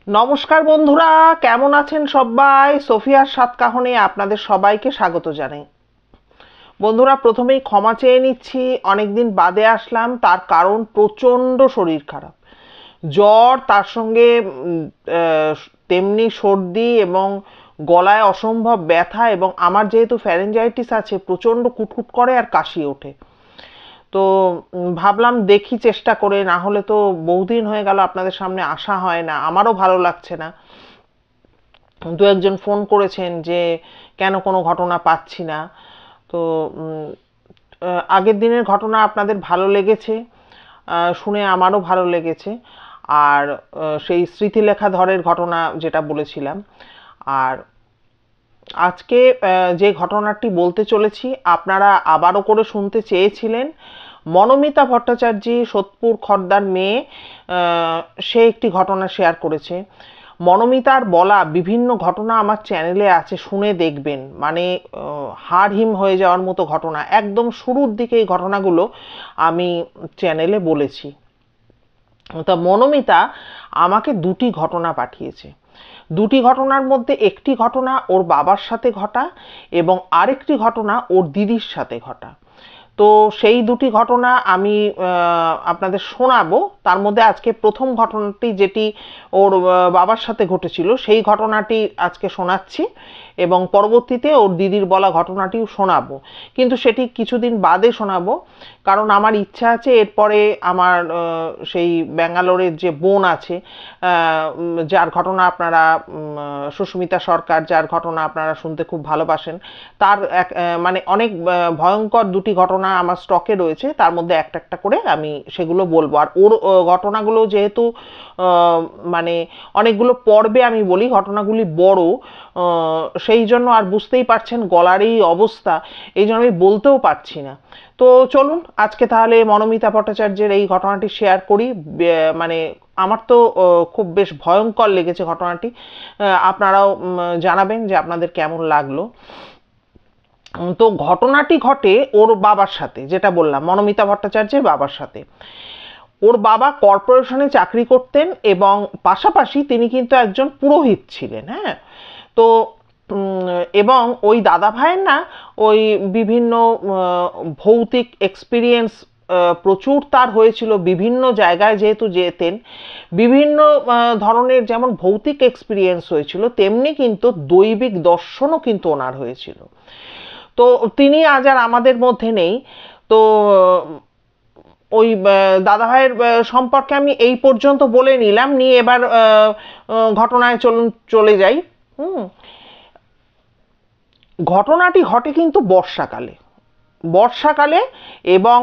নমস্কার বন্ধুরা, কেমন আছেন সবাই? সোফিয়ার সাত কাহনে আপনাদের সবাইকে স্বাগত জানাই। বন্ধুরা, প্রথমেই ক্ষমা চেয়ে নিচ্ছি, অনেকদিন বাদে আসলাম, তার কারণ প্রচণ্ড শরীর খারাপ, জ্বর, তার সঙ্গে তেমনি সর্দি এবং গলায় অসম্ভব ব্যথা, এবং আমার যেহেতু ফ্যারেঞ্জাইটিস আছে, প্রচণ্ড কুটকুট করে আর কাশি ওঠে। তো ভাবলাম দেখি চেষ্টা করে, না হলে তো বহুদিন হয়ে গেল আপনাদের সামনে আসা হয় না, আমারও ভালো লাগছে না। দু একজন ফোন করেছেন যে কেন কোনো ঘটনা পাচ্ছি না। তো আগের দিনের ঘটনা আপনাদের ভালো লেগেছে শুনে, আমারও ভালো লেগেছে। আর সেই স্মৃতিলেখা ধরের ঘটনা যেটা বলেছিলাম। আর আজকে যে ঘটনাটি বলতে চলেছি, আপনারা আবারও করে শুনতে চেয়েছিলেন। মনোমিতা ভট্টাচার্য, সোদপুর খর্দার মেয়ে, সে একটি ঘটনা শেয়ার করেছে। মনোমিতার বলা বিভিন্ন ঘটনা আমার চ্যানেলে আছে, শুনে দেখবেন, মানে হাড় হিম হয়ে যাওয়ার মতো ঘটনা। একদম শুরুর দিকে এই ঘটনাগুলো আমি চ্যানেলে বলেছি। তা মনোমিতা আমাকে দুটি ঘটনা পাঠিয়েছে। দুটি ঘটনার মধ্যে একটি ঘটনা ওর বাবার সাথে ঘটা এবং আরেকটি ঘটনা ওর দিদির সাথে ঘটা। তো সেই দুটি ঘটনা আমি আপনাদের শোনাবো। তার মধ্যে আজকে প্রথম ঘটনাটি, যেটি ওর বাবার সাথে ঘটেছিল, সেই ঘটনাটি আজকে শোনাচ্ছি, এবং পরবর্তীতে ওর দিদির বলা ঘটনাটিও শোনাবো, কিন্তু সেটি কিছুদিন বাদে শোনাবো। কারণ আমার ইচ্ছা আছে এরপরে আমার সেই ব্যাঙ্গালোরের যে বোন আছে, যার ঘটনা আপনারা, সুস্মিতা সরকার, যার ঘটনা আপনারা শুনতে খুব ভালোবাসেন, তার এক মানে অনেক ভয়ঙ্কর দুটি ঘটনা আমার স্টকে রয়েছে। তার মধ্যে একটা একটা করে আমি সেগুলো বলবো। আর ওর ঘটনাগুলো যেহেতু মানে অনেকগুলো পর্বে আমি বলি, ঘটনাগুলি বড়, সেই জন্য আর বুঝতেই পারছেন গলার এই অবস্থা, এই জন্য আমি বলতেও পারছি না। তো চলুন আজকে তাহলে মনোমিতা ভট্টাচার্যের এই ঘটনাটি শেয়ার করি। মানে আমার তো খুব বেশ ভয়ঙ্কর লেগেছে ঘটনাটি। আপনারাও জানাবেন যে আপনাদের কেমন লাগলো। তো ঘটনাটি ঘটে ওর বাবার সাথে, যেটা বললাম, মনোমিতা ভট্টাচার্যের বাবার সাথে। ওর বাবা কর্পোরেশনে চাকরি করতেন এবং পাশাপাশি তিনি কিন্তু একজন পুরোহিত ছিলেন। হ্যাঁ, তো এবং ওই দাদা ভাইয়ের না ওই বিভিন্ন ভৌতিক এক্সপিরিয়েন্স প্রচুর তার হয়েছিল। বিভিন্ন জায়গায় যেহেতু যেতেন, বিভিন্ন ধরনের যেমন ভৌতিক এক্সপিরিয়েন্স হয়েছিল, তেমনি কিন্তু দৈবিক দর্শনও কিন্তু ওনার হয়েছিল। তো তিনি আজ আর আমাদের মধ্যে নেই। তো ওই দাদাভাইয়ের সম্পর্কে আমি এই পর্যন্ত বলে নিলাম, নিয়ে এবার ঘটনায় চলে যাই। ঘটনাটি ঘটে কিন্তু বর্ষাকালে। বর্ষাকালে, এবং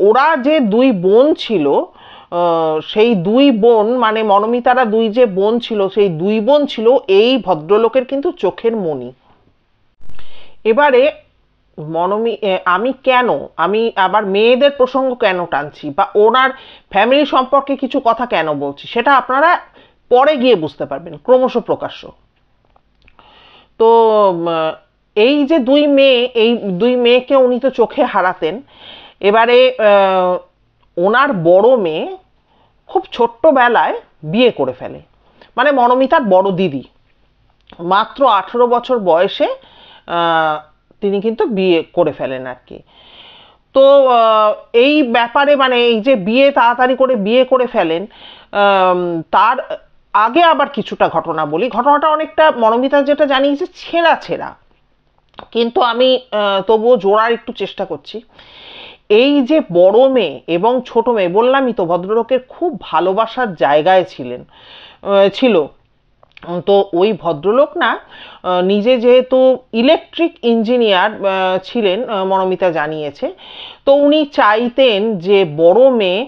ওরা যে দুই বোন ছিল, সেই দুই বোন, মানে মনোমিতারা দুই যে বোন ছিল, সেই দুই বোন ছিল এই ভদ্রলোকের কিন্তু চোখের মণি। এবারে আমি আবার মেয়েদের প্রসঙ্গ কেন টানছি, বা ওনার ফ্যামিলি সম্পর্কে কিছু কথা কেন বলছি, সেটা আপনারা পরে গিয়ে বুঝতে পারবেন, ক্রমশ প্রকাশ্য। তো এই যে দুই মেয়ে, এই দুই মেয়েকে উনি তো চোখে হারাতেন। এবারে ওনার বড় মেয়ে খুব ছোট্টবেলায় বিয়ে করে ফেলে, মানে মনোমিতার বড় দিদি মাত্র 18 বছর বয়সে তিনি কিন্তু বিয়ে করে ফেলেন আর কি। তো এই ব্যাপারে, মানে এই যে বিয়ে তাড়াতাড়ি করে বিয়ে করে ফেলেন, তার আগে আবার কিছুটা ঘটনা বলি। ঘটনাটা অনেকটা মনোমিতা যেটা জানিয়েছে ছেঁড়া ছেঁড়া, কিন্তু আমি তবুও জোড়ার একটু চেষ্টা করছি। এই যে বড় মেয়ে এবং ছোট মেয়ে, বললামই তো ভদ্রলোকের খুব ভালোবাসার জায়গায় ছিল। তো ওই ভদ্রলোক না নিজে যেহেতু ইলেকট্রিক ইঞ্জিনিয়ার ছিলেন, মনোমিতা জানিয়েছে, তো উনি চাইতেন যে বড় মেয়ে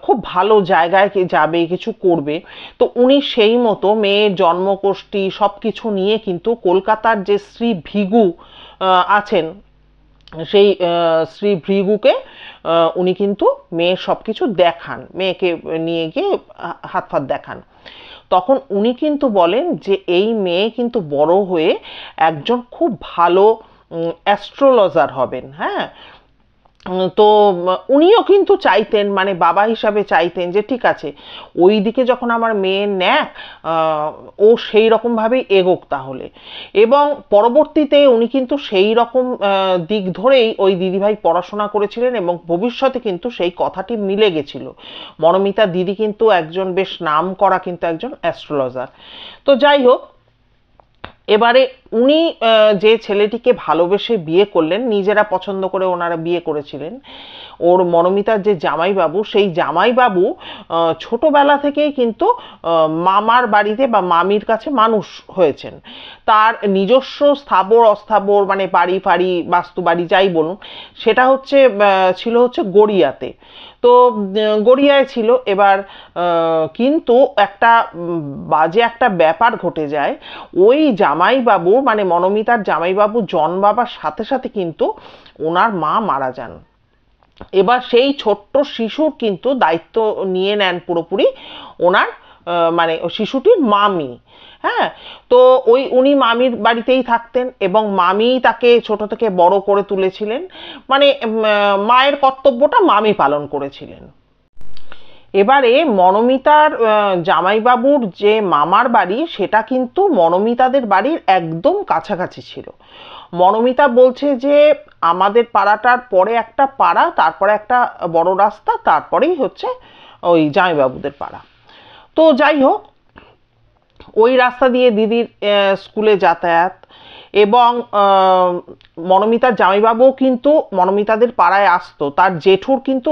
খুব ভালো জায়গায় যাবে, কিছু করবে। তো উনি সেই মতো মেয়ের জন্মকোষ্ঠী সব কিছু নিয়ে কিন্তু কলকাতার যে শ্রী ভৃগু আছেন, সেই শ্রী ভৃগুকে উনি কিন্তু মেয়ের সব কিছু দেখান, মেয়েকে নিয়ে গিয়ে হাত ফাত দেখান। তখন উনি কিন্তু বলেন যে এই মেয়ে কিন্তু বড় হয়ে একজন খুব ভালো অ্যাস্ট্রোলজার হবেন। হ্যাঁ, তো উনিও কিন্তু চাইতেন, মানে বাবা হিসাবে চাইতেন যে ঠিক আছে ওই দিকে যখন আমার মেয়ে নেক, ও সেই রকমভাবেই এগোক তাহলে। এবং পরবর্তীতে উনি কিন্তু সেই রকম দিক ধরেই ওই দিদিভাই পড়াশোনা করেছিলেন এবং ভবিষ্যতে কিন্তু সেই কথাটি মিলে গেছিল। মনোমিতা দিদি কিন্তু একজন বেশ নাম করা কিন্তু একজন অ্যাস্ট্রোলজার। তো যাই হোক, এবারে উনি যে ছেলেটিকে ভালোবেসে বিয়ে করলেন, নিজেরা পছন্দ করে ওনারা বিয়ে করেছিলেন, ওর মনোমিতার যে জামাইবাবু, সেই জামাইবাবু ছোটবেলা থেকেই কিন্তু মামার বাড়িতে বা মামির কাছে মানুষ হয়েছেন। তার নিজস্ব স্থাবর অস্থাবর মানে বাড়ি ফাড়ি বাস্তু বাড়ি যাই বলুন, সেটা হচ্ছে ছিল হচ্ছে গড়িয়াতে। তো গড়িয়ায় ছিল। এবার কিন্তু একটা বাজে একটা ব্যাপার ঘটে যায়। ওই জামাইবাবু মানে মনোমিতার জামাইবাবু জন্মাবার সাথে সাথে কিন্তু ওনার মা মারা যান। এবার সেই ছোট্ট শিশুর কিন্তু দায়িত্ব নিয়ে নেন পুরোপুরি ওনার মানে শিশুটির মামি। হ্যাঁ, তো উনি মামির বাড়িতেই থাকতেন এবং মামি তাকে ছোট থেকে বড় করে তুলেছিলেন, মানে মায়ের কর্তব্যটা মামি পালন করেছিলেন। এবারে মনোমিতার জামাইবাবুর যে মামার বাড়ি, সেটা কিন্তু মনোমিতাদের বাড়ির একদম কাছাকাছি ছিল। মনোমিতা বলছে যে আমাদের পাড়াটার পরে একটা পাড়া, তারপরে একটা বড় রাস্তা, তারপরেই হচ্ছে ওই জামাইবাবুদের পাড়া। তো যাই হোক, ওই রাস্তা দিয়ে দিদির স্কুলে যাতায়াত। এবং মনোমিতার জামাইবাবুও কিন্তু মনোমিতাদের পাড়ায় আসতো। তার জেঠুর কিন্তু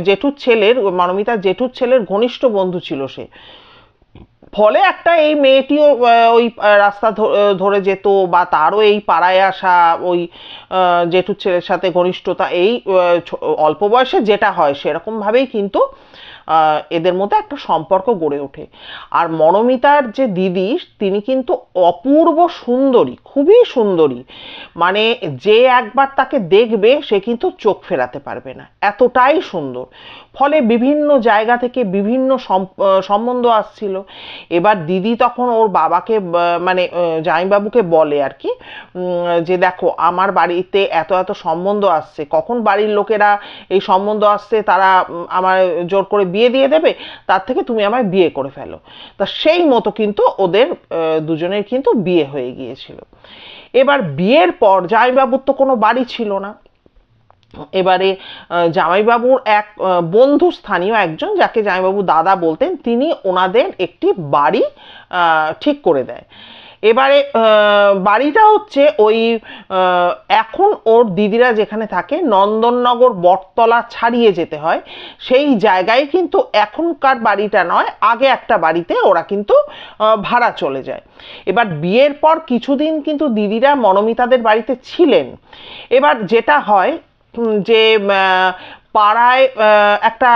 জেঠুর ছেলের, মনোমিতার জেঠুর ছেলের ঘনিষ্ঠ বন্ধু ছিল সে। ফলে একটা এই মেয়েটিও ওই রাস্তা ধরে যেত, বা তারও এই পাড়ায় আসা, ওই জেঠুর ছেলের সাথে ঘনিষ্ঠতা, এই অল্প বয়সে যেটা হয় সেরকম ভাবেই কিন্তু এদের মধ্যে একটা সম্পর্ক গড়ে ওঠে। আর মনোমিতার যে দিদি, তিনি কিন্তু অপূর্ব সুন্দরী, খুবই সুন্দরী, মানে যে একবার তাকে দেখবে সে কিন্তু চোখ ফেরাতে পারবে না, এতটাই সুন্দর। ফলে বিভিন্ন জায়গা থেকে বিভিন্ন সম্বন্ধ আসছিল। এবার দিদি তখন ওর বাবাকে মানে জামাইবাবুকে বলে আর কি, যে দেখো আমার বাড়িতে এত এত সম্বন্ধ আসছে, কখন বাড়ির লোকেরা এই সম্বন্ধ আসছে তারা আমার জোর করে বিয়ে দিয়ে দেবে, তার থেকে তুমি আমায় বিয়ে করে ফেলো। তা সেই মতো কিন্তু ওদের দুজনের কিন্তু বিয়ে হয়ে গিয়েছিল। এবার বিয়ের পর জামাইবাবুর তো কোনো বাড়ি ছিল না। এবারে জামাইবাবুর এক বন্ধু, স্থানীয় একজন যাকে জামাইবাবু দাদা বলতেন, তিনি ওনাদের একটি বাড়ি ঠিক করে দেয়। এবারে বাড়িটা হচ্ছে ওই এখন ওর দিদিরা যেখানে থাকে নন্দননগর বটতলা ছাড়িয়ে যেতে হয়, সেই জায়গায় কিন্তু এখনকার বাড়িটা নয়, আগে একটা বাড়িতে ওরা কিন্তু ভাড়া চলে যায়। এবার বিয়ের পর কিছুদিন কিন্তু দিদিরা মনোমিতাদের বাড়িতে ছিলেন। এবার যেটা হয় যে পাড়ায় একটা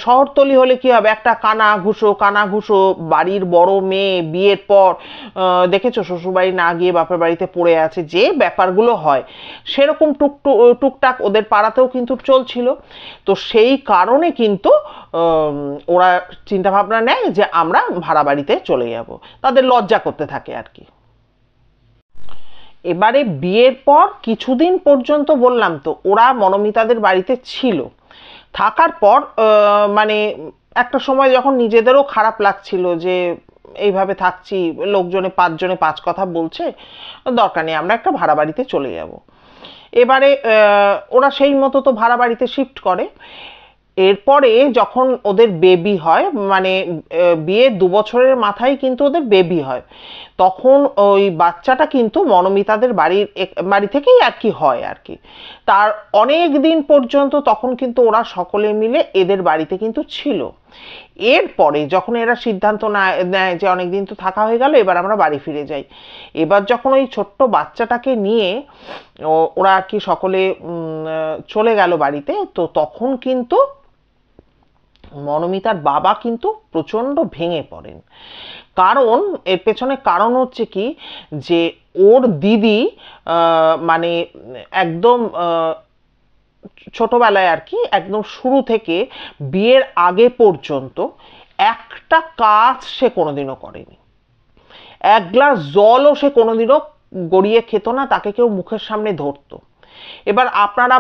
শহরতলি হলে কি হবে, একটা কানাঘুষো বাড়ির বড় মেয়ে বিয়ের পর দেখেছো শ্বশুরবাড়ি না গিয়ে বাপের বাড়িতে পড়ে আছে, যে ব্যাপারগুলো হয় সেরকম টুকটাক ওদের পাড়াতেও কিন্তু চলছিল। তো সেই কারণে কিন্তু ওরা চিন্তা ভাবনা নেয় যে আমরা ভাড়া বাড়িতে চলে যাব, তাদের লজ্জা করতে থাকে আর কি। এবারে বিয়ের পর কিছুদিন পর্যন্ত বললাম তো ওরা মনোমিতাদের বাড়িতে ছিল। থাকার পর মানে একটা সময় যখন নিজেদেরও খারাপ লাগছিল যে এইভাবে থাকছি, লোকজনে পাঁচজনে পাঁচ কথা বলছে, দরকার নেই, আমরা একটা ভাড়া বাড়িতে চলে যাব। এবারে ওরা সেই মতো তো ভাড়া বাড়িতে শিফট করে। এরপরে যখন ওদের বেবি হয়, মানে বিয়ের 2 বছরের মাথায় কিন্তু ওদের বেবি হয়, তখন ওই বাচ্চাটা কিন্তু মনোমিতাদের বাড়ি থেকেই আর কি হয় আর কি। তার অনেক দিন পর্যন্ত তখন কিন্তু ওরা সকলে মিলে এদের বাড়িতে কিন্তু ছিল। এরপরে যখন এরা সিদ্ধান্ত নেয় যে অনেকদিন তো থাকা হয়ে গেল, এবার আমরা বাড়ি ফিরে যাই, এবার যখন ওই ছোট্ট বাচ্চাটাকে নিয়ে ওরা আর কি সকলে চলে গেল বাড়িতে, তো তখন কিন্তু মনোমিতার বাবা কিন্তু প্রচন্ড ভেঙে পড়েন। কারণ এর পেছনে কারণ হচ্ছে কি, যে ওর দিদি মানে একদম ছোটবেলায় আর কি, একদম শুরু থেকে বিয়ের আগে পর্যন্ত একটা কাজ সে কোনোদিনও করেনি, এক গ্লাস জলও সে কোনোদিনও গড়িয়ে খেত না, তাকে কেউ মুখের সামনে ধরতো। এবার আপনারা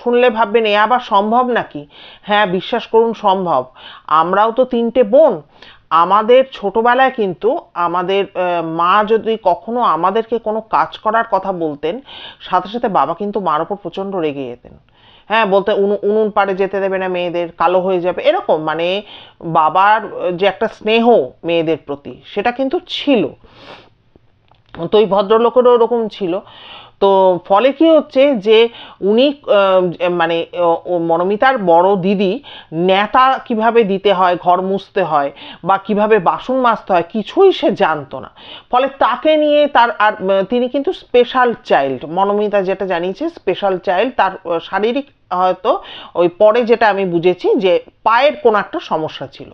শুনলে ভাববেন এ আবার সম্ভব নাকি? হ্যাঁ, বিশ্বাস করুন সম্ভব। আমরাও তো 3টে বোন। আমাদের ছোটবেলায় কিন্তু আমাদের মা যদি কখনো আমাদেরকে কোনো কাজ করার কথা বলতেন, সাথে সাথে বাবা কিন্তু মার ওপর প্রচণ্ড রেগে যেতেন। হ্যাঁ, বলতে উনুন পাড়ে যেতে দেবে না মেয়েদের, কালো হয়ে যাবে, এরকম মানে বাবার যে একটা স্নেহ মেয়েদের প্রতি সেটা কিন্তু ছিল। তো এই ভদ্রলোকেরও ওরকম ছিল। তো ফলে কি হচ্ছে যে উনি মানে মনোমিতার বড় দিদি ন্যাতা কিভাবে দিতে হয়, ঘর মুছতে হয় বা কিভাবে বাসন মাজতে হয় কিছুই সে জানতো না। ফলে তাকে নিয়ে তার আর তিনি কিন্তু স্পেশাল চাইল্ড, মনোমিতা যেটা জানিয়েছে স্পেশাল চাইল্ড। তার শারীরিক হয়তো ওই পরে যেটা আমি বুঝেছি যে পায়ের কোনো একটা সমস্যা ছিল।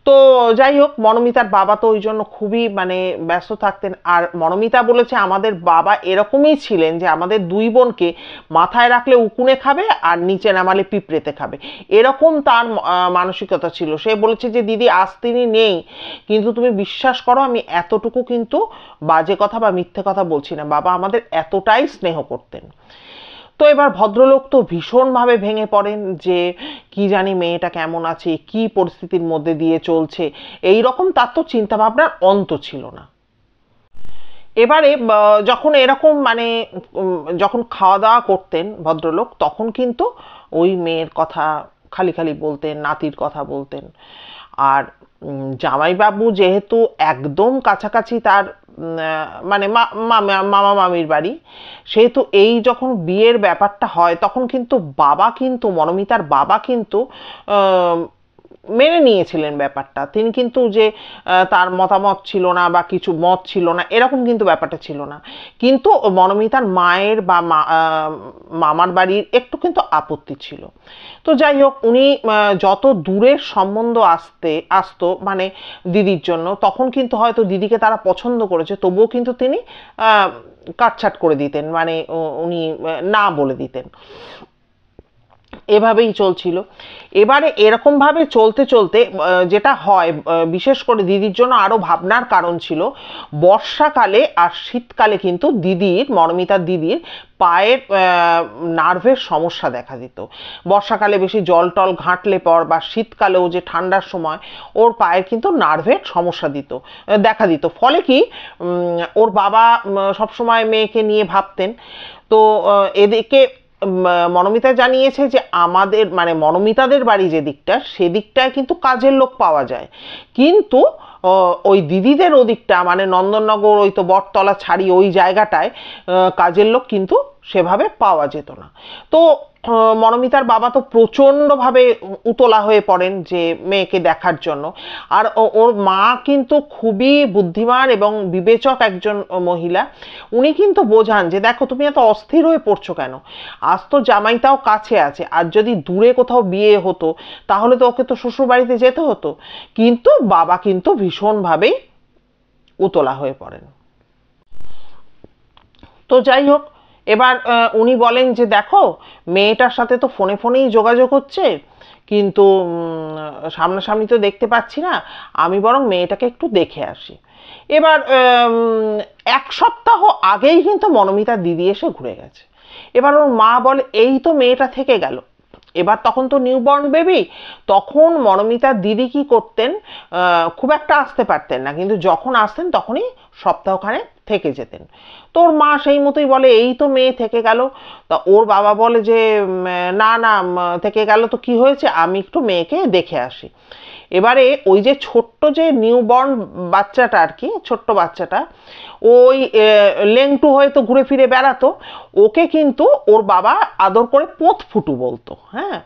তো যাই হোক, মনোমিতার বাবা তো ওই জন্য খুবই মানে ব্যস্ত থাকতেন। আর মনোমিতা বলেছে আমাদের বাবা এরকমই ছিলেন যে আমাদের 2 বোনকে মাথায় রাখলে উকুনে খাবে আর নিচে নামালে পিঁপড়েতে খাবে, এরকম তার মানসিকতা ছিল। সে বলেছে যে দিদি আজ তিনি নেই, কিন্তু তুমি বিশ্বাস করো আমি এতটুকু কিন্তু বাজে কথা বা মিথ্যে কথা বলছি না, বাবা আমাদের এতটাই স্নেহ করতেন। তো এবার ভদ্রলোক তো ভীষণভাবে ভেঙে পড়েন যে কি জানি মেয়েটা কেমন আছে, কি পরিস্থিতির মধ্যে দিয়ে চলছে, এই রকম তার তো চিন্তাভাবনার অন্ত ছিল না। এবারে যখন এরকম মানে যখন খাওয়া দাওয়া করতেন ভদ্রলোক, তখন কিন্তু ওই মেয়ের কথা খালি খালি বলতেন, নাতির কথা বলতেন। আর জামাইবাবু যেহেতু একদম কাছাকাছি তার মানে মামা মামির বাড়ি, সেহেতু এই যখন বিয়ের ব্যাপারটা হয় তখন কিন্তু বাবা কিন্তু মনোমিতার বাবা কিন্তু মেনে নিয়েছিলেন ব্যাপারটা। তিনি কিন্তু যে তার মতামত ছিল না বা কিছু মত ছিল না এরকম কিন্তু ব্যাপারটা ছিল না। কিন্তু মনোমিতার মায়ের বা মামার বাড়ির একটু কিন্তু আপত্তি ছিল। তো যাই হোক, উনি যত দূরের সম্বন্ধ আসতো মানে দিদির জন্য, তখন কিন্তু হয়তো দিদিকে তারা পছন্দ করেছে তবুও কিন্তু তিনি কাটছাট করে দিতেন, মানে উনি না বলে দিতেন। এভাবেই চলছিল। এবারে এরকম ভাবে চলতে চলতে যেটা হয়, বিশেষ করে দিদির জন্য আরো ভাবনার কারণ ছিল, বর্ষাকালে আর শীতকালে কিন্তু মনোমিতার দিদির পায়ের নার্ভের সমস্যা দেখা দিত। বর্ষাকালে বেশি জল টল ঘাঁটলে পর বা শীতকালেও যে ঠান্ডার সময় ওর পায়ের কিন্তু নার্ভের সমস্যা দেখা দিত। ফলে কি ওর বাবা সবসময় মেয়েকে নিয়ে ভাবতেন। তো এদিকে মনোমিতা জানিয়েছে যে আমাদের মানে মনোমিতাদের বাড়ি যে দিকটা সেদিকটায় কিন্তু কাজের লোক পাওয়া যায়, কিন্তু ওই দিদিদের ওদিকটা মানে নন্দননগর ওই তো বটতলা ছাড়ি ওই জায়গাটায় কাজের লোক কিন্তু সেভাবে পাওয়া যেত না। তো মনোমিতার বাবা তো প্রচণ্ডভাবে উতলা হয়ে পড়েন যে মেয়েকে দেখার জন্য। আর ওর মা কিন্তু খুবই বুদ্ধিমান এবং বিবেচক একজন মহিলা। উনি কিন্তু বোঝান যে দেখো তুমি এত অস্থির হয়ে পড়ছো কেন, আজ তো জামাইটাও কাছে আছে, আর যদি দূরে কোথাও বিয়ে হতো তাহলে তো ওকে তো শ্বশুর বাড়িতে যেতে হতো। কিন্তু বাবা কিন্তু ভীষণভাবেই উতলা হয়ে পড়েন। তো যাই হোক, এবার উনি বলেন যে দেখো মেয়েটার সাথে তো ফোনে ফোনেই যোগাযোগ হচ্ছে, কিন্তু সামনাসামনি তো দেখতে পাচ্ছি না, আমি বরং মেয়েটাকে একটু দেখে আসি। এবার 1 সপ্তাহ আগেই কিন্তু মনোমিতার দিদি এসে ঘুরে গেছে। এবার ওর মা বলে এই তো মেয়েটা থেকে গেল। এবার তখন তো নিউবর্ন বেবি, তখন মনোমিতার দিদি কি করতেন, খুব একটা আসতে পারতেন না, কিন্তু যখন আসতেন তখনই সপ্তাহখানেক থেকে যেতেন। তো ওর মা সেই মতোই বলে এই তো মেয়ে থেকে গেল। তা ওর বাবা বলে যে না না, থেকে গেল তো কি হয়েছে, আমি একটু মেয়েকে দেখে আসি। এবারে ওই যে ছোট্ট যে নিউবর্ন বাচ্চাটা আর কি, ছোট্ট বাচ্চাটা ওই লেংটু হয়ে তো ঘুরে ফিরে বেড়াতো, ওকে কিন্তু ওর বাবা আদর করে পোঁত ফুটু বলতো। হ্যাঁ,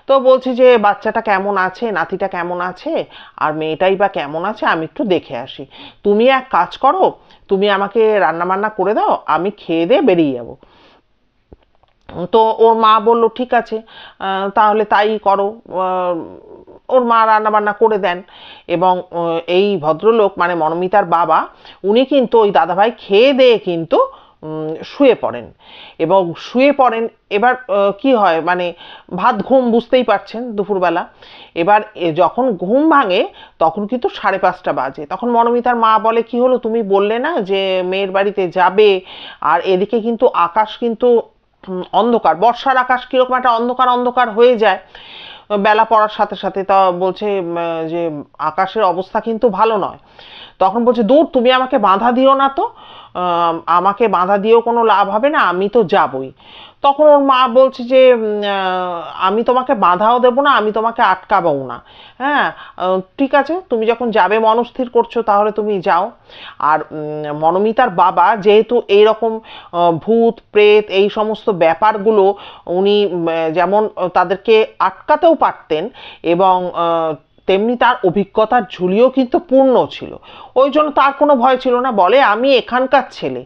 তো বলছি যে বাচ্চাটা কেমন আছে, নাতিটা কেমন আছে, আর মেয়েটাই বা কেমন আছে, আমি একটু দেখে আসি। তুমি এক কাজ করো, তুমি আমাকে রান্না বান্না করে দাও, আমি খেয়ে দিয়ে বেরিয়ে যাবো। তো ওর মা বলল ঠিক আছে, তাহলে তাই করো। ওর মা রান্না বান্না করে দেন এবং এই ভদ্রলোক মানে মনোমিতার বাবা উনি কিন্তু ওই দাদাভাই খেয়ে দিয়ে কিন্তু শুয়ে পড়েন এবং শুয়ে পড়েন। এবার কি হয়, মানে ভাত ঘুম, বুঝতেই পারছেন দুপুরবেলা। এবার যখন ঘুম ভাঙে তখন কিন্তু 5:30 বাজে। তখন মনোমিতার মা বলে, কি হলো, তুমি বললে না যে মেয়ের বাড়িতে যাবে, আর এদিকে কিন্তু আকাশ কিন্তু অন্ধকার, বর্ষার আকাশ কিরকম একটা অন্ধকার অন্ধকার হয়ে যায় বেলা পড়ার সাথে সাথে। তা বলছে যে আকাশের অবস্থা কিন্তু ভালো নয়। তখন বলছে, দূর, তুমি আমাকে বাধা দিও না তো, আমাকে বাধা দিয়েও কোনো লাভ হবে না, আমি তো যাবই। তখন ওর মা বলছে যে আমি তোমাকে বাধাও দেবো না, আমি তোমাকে আটকাবও না। হ্যাঁ, ঠিক আছে, তুমি যখন যাবে মনস্থির করছো তাহলে তুমি যাও। আর মনোমিতার বাবা যেহেতু এইরকম ভূত প্রেত এই সমস্ত ব্যাপারগুলো উনি যেমন তাদেরকে আটকাতেও পারতেন, এবং তেমনি তার অভিজ্ঞতার ঝুলিও কিন্তু পূর্ণ ছিল। ওই জন্য তার কোনো ভয় ছিল না। বলে, আমি এখানকার ছেলে,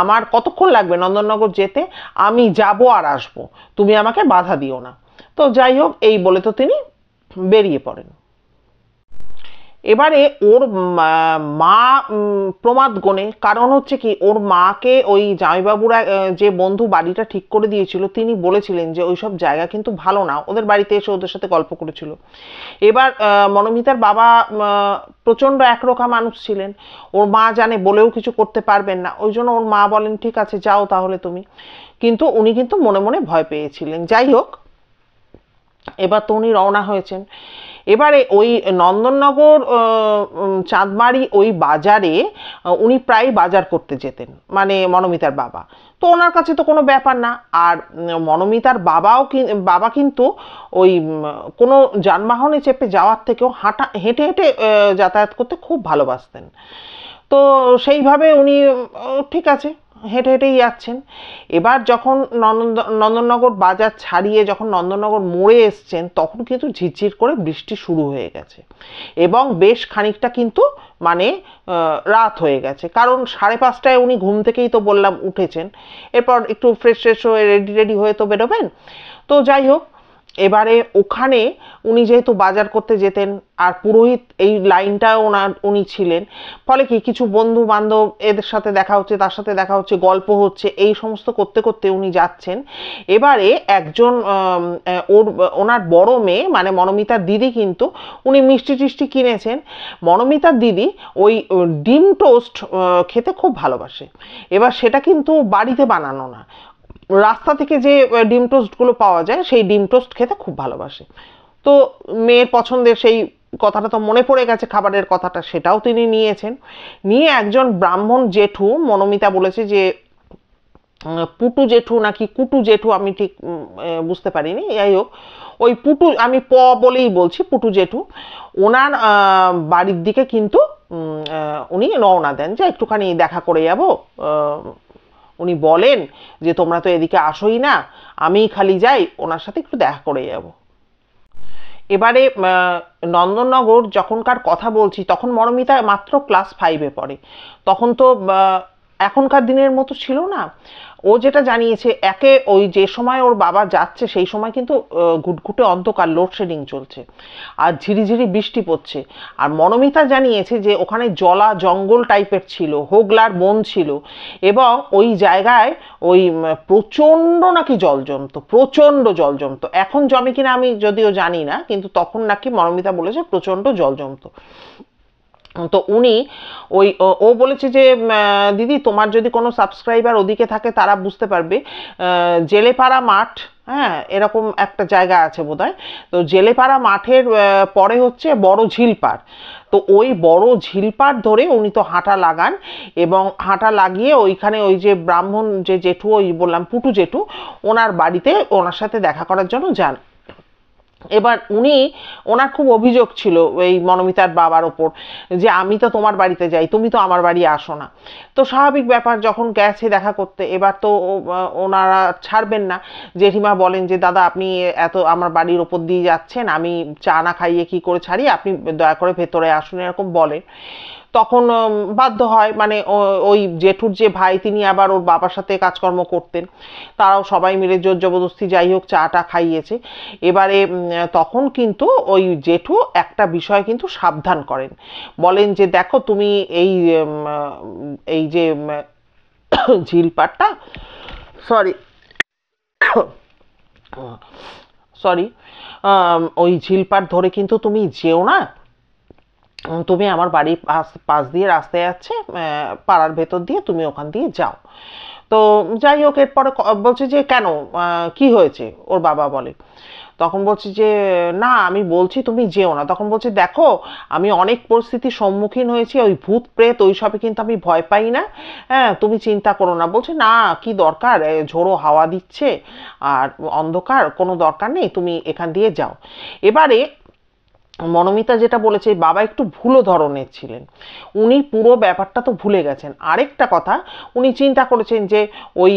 আমার কতক্ষণ লাগবে নন্দননগর যেতে, আমি যাব আর আসবো, তুমি আমাকে বাধা দিও না। তো যাই হোক, এই বলে তো তিনি বেরিয়ে পড়েন। এবারে ওর মা প্রমাদ গণে, কারণ হচ্ছে কি, ওর মাকে ওই জামাইবাবুরা যে বন্ধু বাড়িটা ঠিক করে দিয়েছিল তিনি বলেছিলেন যে ওইসব জায়গা কিন্তু ভালো না, ওদের বাড়িতে এসে ওদের সাথে গল্প করেছিল। এবার মনোমিতার বাবা প্রচণ্ড একরোখা মানুষ ছিলেন, ওর মা জানে বলেও কিছু করতে পারবেন না, ওই জন্য ওর মা বলেন, ঠিক আছে যাও তাহলে তুমি। কিন্তু উনি কিন্তু মনে মনে ভয় পেয়েছিলেন। যাই হোক, এবার তো উনি রওনা হয়েছেন। এবারে ওই নন্দননগর চাঁদমারি ওই বাজারে উনি প্রায় বাজার করতে যেতেন, মানে মনোমিতার বাবা। তো ওনার কাছে তো কোনো ব্যাপার না। আর মনোমিতার বাবা কিন্তু ওই কোনো যানবাহনে চেপে যাওয়ার থেকেও হেঁটে হেঁটে যাতায়াত করতে খুব ভালোবাসতেন। তো সেইভাবে উনি ঠিক আছে হেঁটে হেঁটেই যাচ্ছেন। এবার যখন নন্দননগর বাজার ছাড়িয়ে যখন নন্দননগর মোড়ে এসছেন তখন কিন্তু ঝিরঝির করে বৃষ্টি শুরু হয়ে গেছে, এবং বেশ খানিকটা কিন্তু মানে রাত হয়ে গেছে, কারণ 5:30টায় উনি ঘুম থেকেই তো বললাম উঠেছেন। এরপর একটু ফ্রেশ ফ্রেশ হয়ে রেডি হয়ে তো বেরোবেন। তো যাই হোক, এবারে ওখানে উনি যেহেতু বাজার করতে যেতেন, আর পুরোহিত এই লাইনটাও উনি ছিলেন, ফলে কি কিছু বন্ধু বান্ধব এদের সাথে দেখা হচ্ছে, তার সাথে দেখা হচ্ছে, গল্প হচ্ছে, এই সমস্ত করতে করতে উনি যাচ্ছেন। এবারে একজন ওনার বড় মেয়ে মানে মনোমিতার দিদি, কিন্তু উনি মিষ্টি টিষ্টি কিনেছেন। মনোমিতার দিদি ওই ডিম টোস্ট খেতে খুব ভালোবাসে। এবার সেটা কিন্তু বাড়িতে বানানো না, রাস্তা থেকে যে ডিম টোস্টগুলো পাওয়া যায় সেই ডিম টোস্ট খেতে খুব ভালোবাসে। তো মেয়ের পছন্দের সেই কথাটা তো মনে পড়ে গেছে, খাবারের কথাটা, সেটাও তিনি নিয়েছেন। নিয়ে একজন ব্রাহ্মণ জেঠু, মনোমিতা বলেছে যে পুটু জেঠু নাকি কুটু জেঠু, আমি ঠিক বুঝতে পারিনি, যাই হোক ওই পুটু, আমি বলেই বলছি, পুটু জেঠু, ওনার বাড়ির দিকে কিন্তু উনি রওনা দেন যে একটুখানি দেখা করে যাবো। উনি বলেন যে তোমরা তো এদিকে আসোই না, আমি খালি যাই, ওনার সাথে একটু দেখা করে যাব। এবারে নন্দননগর যখনকার কথা বলছি তখন মনোমিতা মাত্র ক্লাস 5-এ পড়ে। তখন তো এখনকার দিনের মতো ছিল না। ও যেটা জানিয়েছে, ওই যে সময় ওর বাবা যাচ্ছে সেই সময় কিন্তু ঘুটঘুটে অন্ধকার, লোডশেডিং চলছে, আর ঝিরিঝিরি বৃষ্টি পড়ছে। আর মনোমিতা জানিয়েছে যে ওখানে জলা জঙ্গল টাইপের ছিল, হোগলার বন ছিল, এবং ওই জায়গায় ওই প্রচণ্ড নাকি জল জমতো, প্রচণ্ড জল জমতো। এখন জমে কিনা আমি যদিও জানি না, কিন্তু তখন নাকি মনোমিতা বলেছে প্রচণ্ড জল জমতো। তো উনি ও বলেছে যে দিদি, তোমার যদি কোনো সাবস্ক্রাইবার ওদিকে থাকে তারা বুঝতে পারবে, জেলেপাড়া মাঠ, হ্যাঁ এরকম একটা জায়গা আছে বোধহয়। তো জেলেপাড়া মাঠের পরে হচ্ছে বড় ঝিলপাড়। তো ওই বড় ঝিলপাড় ধরে উনি তো হাঁটা লাগান, এবং হাঁটা লাগিয়ে ওইখানে ওই যে ব্রাহ্মণ যে জেঠু, ওই বললাম পুটু জেঠু, ওনার বাড়িতে ওনার সাথে দেখা করার জন্য যান। এবার ওনার খুব অভিযোগ ছিল এই মনোমিতার বাবার ওপর, যে আমি তো তোমার বাড়িতে যাই, তুমি তো আমার বাড়ি আসো না। তো স্বাভাবিক ব্যাপার, যখন গেছে দেখা করতে, এবার তো ওনারা ছাড়বেন না। জেঠিমা বলেন যে দাদা, আপনি এত আমার বাড়ির ওপর দিয়ে যাচ্ছেন, আমি চা না খাইয়ে কি করে ছাড়ি, আপনি দয়া করে ভেতরে আসুন, এরকম বলেন। তখন বাধ্য হয়, মানে ওই জেঠুর যে ভাই তিনি আবার ওর বাবার সাথে কাজকর্ম করতেন, তারাও সবাই মিলে জোর জবরদস্তি যাই হোক চাটা খাইয়েছে। এবারে তখন কিন্তু ওই জেঠু একটা বিষয় কিন্তু সাবধান করেন, বলেন যে দেখো তুমি এই যে ঝিলপাড়টা, সরি সরি ওই ঝিলপাড় ধরে কিন্তু তুমি যেও না, তুমি আমার বাড়ির পাশ দিয়ে রাস্তায় যাচ্ছে, পাড়ার ভেতর দিয়ে তুমি ওখান দিয়ে যাও। তো যাই হোক, এরপরে বলছে যে কেন, কি হয়েছে, ওর বাবা বলে। তখন বলছি যে না, আমি বলছি তুমি যেও না। তখন বলছে দেখো, আমি অনেক পরিস্থিতির সম্মুখীন হয়েছি, ওই ভূত প্রেত ওইসবে কিন্তু আমি ভয় পাই না, হ্যাঁ তুমি চিন্তা করো না। বলছে না, কি দরকার, ঝোড়ো হাওয়া দিচ্ছে আর অন্ধকার, কোনো দরকার নেই, তুমি এখান দিয়ে যাও। এবারে মনোমিতা যেটা বলেছে, বাবা একটু ভুলো ধরনের ছিলেন, উনি পুরো ব্যাপারটা তো ভুলে গেছেন। আরেকটা কথা, উনি চিন্তা করেছেন যে ওই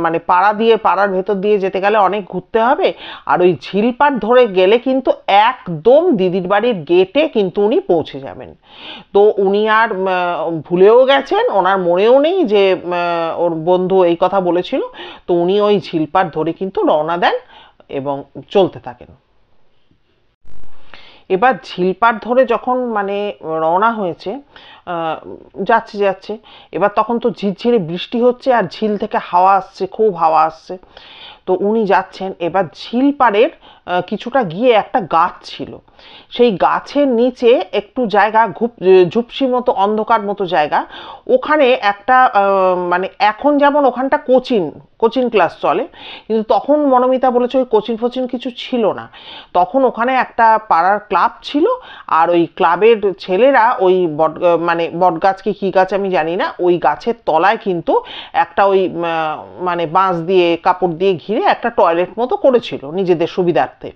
মানে পাড়ার ভেতর দিয়ে যেতে গেলে অনেক ঘুরতে হবে, আর ওই ঝিলপাড় ধরে গেলে কিন্তু একদম দিদির বাড়ির গেটে কিন্তু উনি পৌঁছে যাবেন। তো উনি আর ভুলেও গেছেন, ওনার মনেও নেই যে ওর বন্ধু এই কথা বলেছিল। তো উনি ওই ঝিলপাড় ধরে কিন্তু রওনা দেন এবং চলতে থাকেন। এবার ঝিলপাড় ধরে যখন মানে রওনা হয়েছে, যাচ্ছে যাচ্ছে, এবার তখন তো ঝিরঝিরে বৃষ্টি হচ্ছে আর ঝিল থেকে হাওয়া আসছে, খুব হাওয়া আসছে। তো উনি যাচ্ছেন, এবার ঝিলপাড়ের কিছুটা গিয়ে একটা গাছ ছিল, সেই গাছের নিচে একটু জায়গা, ঝুপসি মতো অন্ধকার মতো জায়গা, ওখানে একটা মানে এখন যেমন ওখানটা কোচিং কোচিং ক্লাস চলে, কিন্তু তখন মনোমিতা বলেছে ওই কোচিং ফোচিং কিছু ছিল না। তখন ওখানে একটা পাড়ার ক্লাব ছিল, আর ওই ক্লাবের ছেলেরা ওই মানে বটগাছ কি গাছ আমি জানি না, ওই গাছের তলায় কিন্তু একটা ওই মানে বাঁশ দিয়ে কাপড় দিয়ে ঘিরে একটা টয়লেট মতো করেছিল নিজেদের সুবিধার্থে।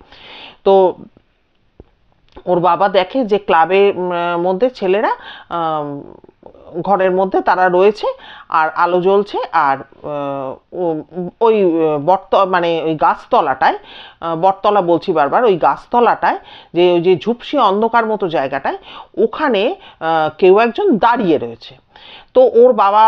তো ওর বাবা দেখে যে ক্লাবের মধ্যে ছেলেরা ঘরের মধ্যে তারা রয়েছে, আর আলো জ্বলছে, আর ওই মানে ওই গাছতলাটায়, বটতলা বলছি বারবার, ওই গাছতলাটায় যে ওই যে ঝুপসি অন্ধকার মতো জায়গাটায়, ওখানে কেউ একজন দাঁড়িয়ে রয়েছে। তো ওর বাবা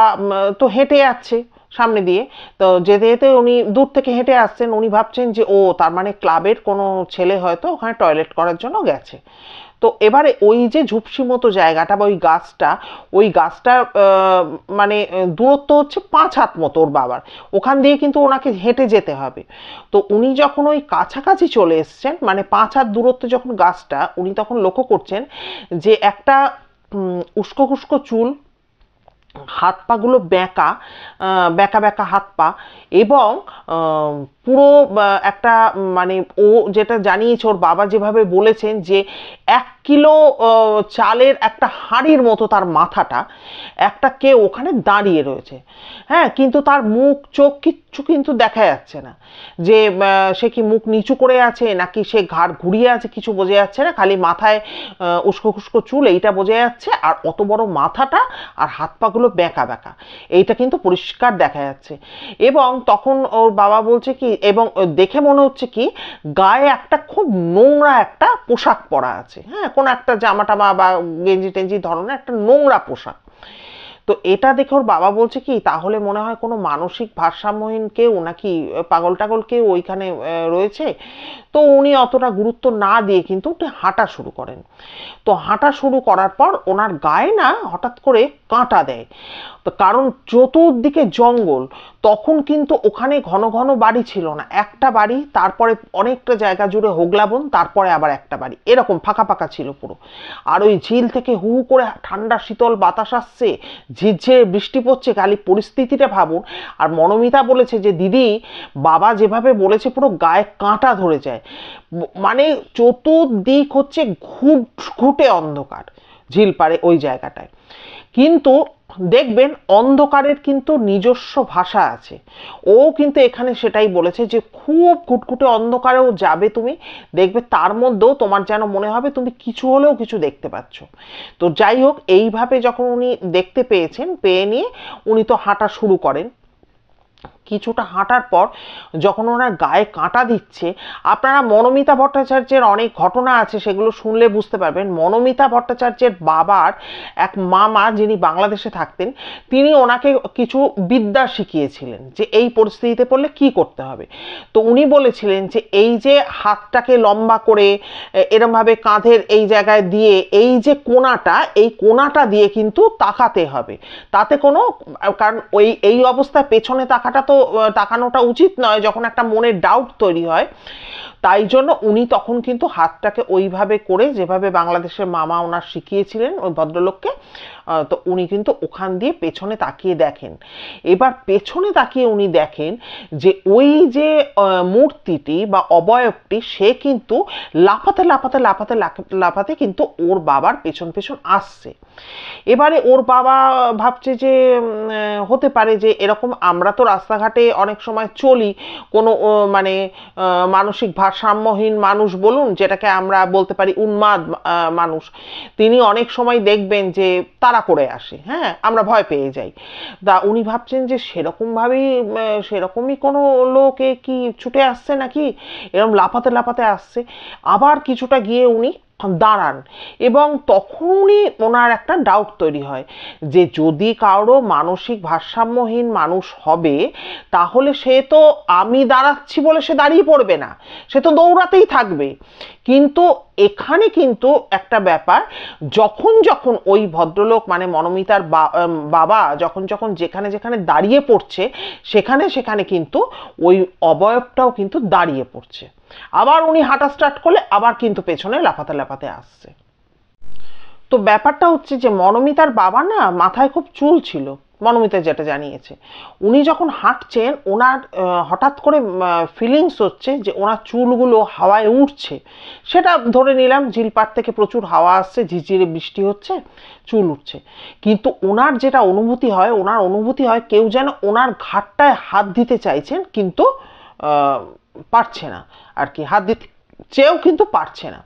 তো হেঁটে যাচ্ছে সামনে দিয়ে, তো যেতে যেতে উনি দূর থেকে হেঁটে আসছেন, উনি ভাবছেন যে ও তার মানে ক্লাবের কোনো ছেলে হয়তো ওখানে টয়লেট করার জন্য গেছে। তো এবারে ওই যে ঝুপসি মতো জায়গাটা বা ওই গাছটার মানে দূরত্ব হচ্ছে 5 হাত মতো ওর বাবার, ওখান দিয়ে কিন্তু ওনাকে হেঁটে যেতে হবে। তো উনি যখন ওই কাছাকাছি চলে এসছেন, মানে 5 হাত দূরত্বে যখন গাছটা, উনি তখন লক্ষ্য করছেন যে একটা উস্কো খুস্কো চুল, হাত পাগুলো বেঁকা, বেঁকা বেঁকা হাত পা, এবং পুরো একটা মানে ও যেটা জানিয়েছে, ওর বাবা যেভাবে বলেছেন যে 1 কিলো চালের একটা হাঁড়ির মতো তার মাথাটা, একটা কেউ ওখানে দাঁড়িয়ে রয়েছে। হ্যাঁ, কিন্তু তার মুখ চোখ কিচ্ছু কিন্তু দেখা যাচ্ছে না, যে সে কি মুখ নিচু করে আছে নাকি সে ঘাড় ঘুরিয়ে আছে কিছু বোঝা যাচ্ছে না, খালি মাথায় উস্কো খুস্কো চুল এইটা বোঝা যাচ্ছে, আর অত বড় মাথাটা আর হাত পাগুলো বেঁকা বেঁকা, এইটা কিন্তু পরিষ্কার দেখা যাচ্ছে। এবং তখন ওর বাবা বলছে কি, এবং দেখে মনে হচ্ছে কি গায়ে একটা খুব নোংরা একটা পোশাক পরা আছে, হ্যাঁ কোনো একটা জামা টামা বা গেঞ্জি টেঞ্জি ধরনের একটা নোংরা পোশাক। তো এটা দেখে ওর বাবা বলছে কি তাহলে মনে হয় কোনো মানসিক ভারসাম্যহীন কেউ নাকি পাগল টাগল কেউ ওইখানে রয়েছে। তো উনি অতটা গুরুত্ব না দিয়ে কিন্তু হাঁটা শুরু করেন। তো হাঁটা শুরু করার পর ওনার গায়ে না হঠাৎ করে কাঁটা দেয়, তো কারণ চতুর্দিকে জঙ্গল, তখন কিন্তু ওখানে ঘন ঘন বাড়ি ছিল না, একটা বাড়ি, তারপরে অনেকটা জায়গা জুড়ে হোগলাবন, তারপরে আবার একটা বাড়ি, এরকম ফাঁকা ফাঁকা ছিল পুরো। আর ওই ঝিল থেকে হু হু করে ঠান্ডা শীতল বাতাস আসছে, ঝিরঝিরে বৃষ্টি পড়ছে, খালি পরিস্থিতিটা ভাবুন। আর মনোমিতা বলেছে যে দিদি, বাবা যেভাবে বলেছে পুরো গায়ে কাঁটা ধরে যায়, মানে চতুর্দিক হচ্ছে ঘুটঘুটে অন্ধকার ঝিল পাড়ে ওই জায়গাটায়। কিন্তু দেখবেন অন্ধকারের কিন্তু নিজস্ব ভাষা আছে, ও কিন্তু এখানে সেটাই বলেছে যে খুব ঘুটঘুটে অন্ধকারেও যাবে তুমি, দেখবে তার মধ্যেও তোমার যেন মনে হবে তুমি কিছু হলেও কিছু দেখতে পাচ্ছ। তো যাই হোক, এইভাবে যখন উনি দেখতে পেয়েছেন, পেয়ে নিয়ে উনি তো হাঁটা শুরু করেন। কিছুটা হাঁটার পর যখন ওনার গায়ে কাঁটা দিচ্ছে, আপনারা মনোমিতা ভট্টাচার্যের অনেক ঘটনা আছে, সেগুলো শুনলে বুঝতে পারবেন। মনোমিতা ভট্টাচার্যের বাবার এক মামা, যিনি বাংলাদেশে থাকতেন, তিনি ওনাকে কিছু বিদ্যা শিখিয়েছিলেন যে এই পরিস্থিতিতে পড়লে কি করতে হবে। তো উনি বলেছিলেন যে এই যে হাতটাকে লম্বা করে এরমভাবে কাঁধের এই জায়গায় দিয়ে এই যে কোণাটা, এই কোণাটা দিয়ে কিন্তু তাকাতে হবে, তাতে কোনো, কারণ এই অবস্থায় পেছনে তাকানোটা উচিত নয় যখন একটা মনের ডাউট তৈরি হয়। তাই জন্য উনি তখন কিন্তু হাতটাকে ওইভাবে করে, যেভাবে বাংলাদেশের মামা ওনার শিখিয়েছিলেন ওই ভদ্রলোককে, তো উনি কিন্তু ওখান দিয়ে পেছনে তাকিয়ে দেখেন। এবার পেছনে তাকিয়ে উনি দেখেন যে ওই যে মূর্তিটি বা অবয়বটি, সে কিন্তু লাফাতে লাফাতে লাফাতে লাফাতে কিন্তু ওর বাবার পেছন পেছন আসছে। এবারে ওর বাবা ভাবছে যে হতে পারে যে এরকম, আমরা তো রাস্তাঘাটে অনেক সময় চলি, কোনো মানে মানসিক ভারসাম্যহীন মানুষ বলুন, যেটাকে আমরা বলতে পারি উন্মাদ মানুষ, তিনি অনেক সময় দেখবেন যে তাড়া করে আসে, হ্যাঁ, আমরা ভয় পেয়ে যাই। তা উনি ভাবছেন যে সেরকমই কোনো লোকে কি ছুটে আসছে নাকি, এরকম লাফাতে লাফাতে আসছে। আবার কিছুটা গিয়ে উনি দাঁড়ান, এবং তখনই ওনার একটা ডাউট তৈরি হয় যে যদি কারো মানসিক ভারসাম্যহীন মানুষ হবে, তাহলে সে তো আমি দাঁড়াচ্ছি বলে সে দাঁড়িয়ে পড়বে না, সে তো দৌড়াতেই থাকবে। কিন্তু এখানে কিন্তু একটা ব্যাপার, যখন যখন ওই ভদ্রলোক মানে মনোমিতার বাবা যখন যখন যেখানে যেখানে দাঁড়িয়ে পড়ছে, সেখানে সেখানে কিন্তু ওই অবয়বটাও কিন্তু দাঁড়িয়ে পড়ছে। আবার উনি হাঁটা স্টার্ট করলে আবার কিন্তু পেছনে লাফাতে লাফাতে আসছে। তো ব্যাপারটা হচ্ছে যে মনোমিতার বাবা না মাথায় খুব চুল ছিল, মনোমিতা যেটা জানিয়েছে। উনি যখন হাঁটছেন, ওনার হঠাৎ করে ফিলিংস হচ্ছে যে ওনার চুলগুলো হাওয়ায় উঠছে। সেটা ধরে নিলাম ঝিলপাট থেকে প্রচুর হাওয়া আসছে, ঝিরঝিরে বৃষ্টি হচ্ছে, চুল উঠছে। কিন্তু ওনার যেটা অনুভূতি হয়, ওনার অনুভূতি হয় কেউ যেন ওনার ঘাড়টায় হাত দিতে চাইছেন, কিন্তু পারছে না আর কি, হাত দিতে চেয়েও কিন্তু পারছে না।